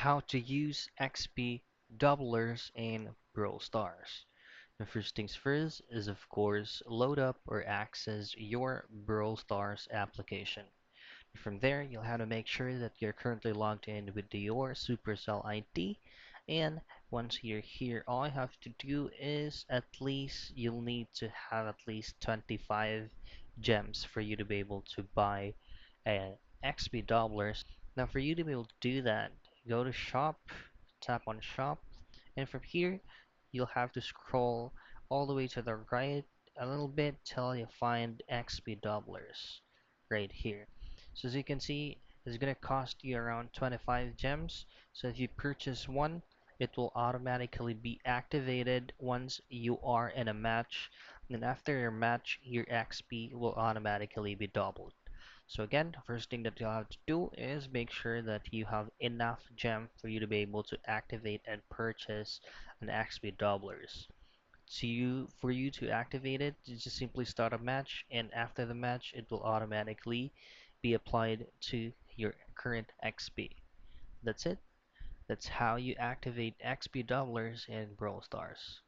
how to use XP doublers in Brawl Stars. The first things first is of course load up or access your Brawl Stars application. From there, you'll have to make sure that you're currently logged in with your Supercell ID. And once you're here, all you have to do is at least you'll need to have at least 25 gems for you to be able to buy XP doublers. Now, for you to be able to do that, go to shop, tap on shop, and from here, you'll have to scroll all the way to the right a little bit till you find XP doublers right here. So as you can see, it's gonna cost you around 25 gems. So if you purchase one, it will automatically be activated once you are in a match. And after your match, your XP will automatically be doubled. So again, first thing that you'll have to do is make sure that you have enough gem for you to be able to activate and purchase an XP doublers. For you to activate it, you just simply start a match, and after the match, it will automatically be applied to your current XP. That's it. That's how you activate XP doublers in Brawl Stars.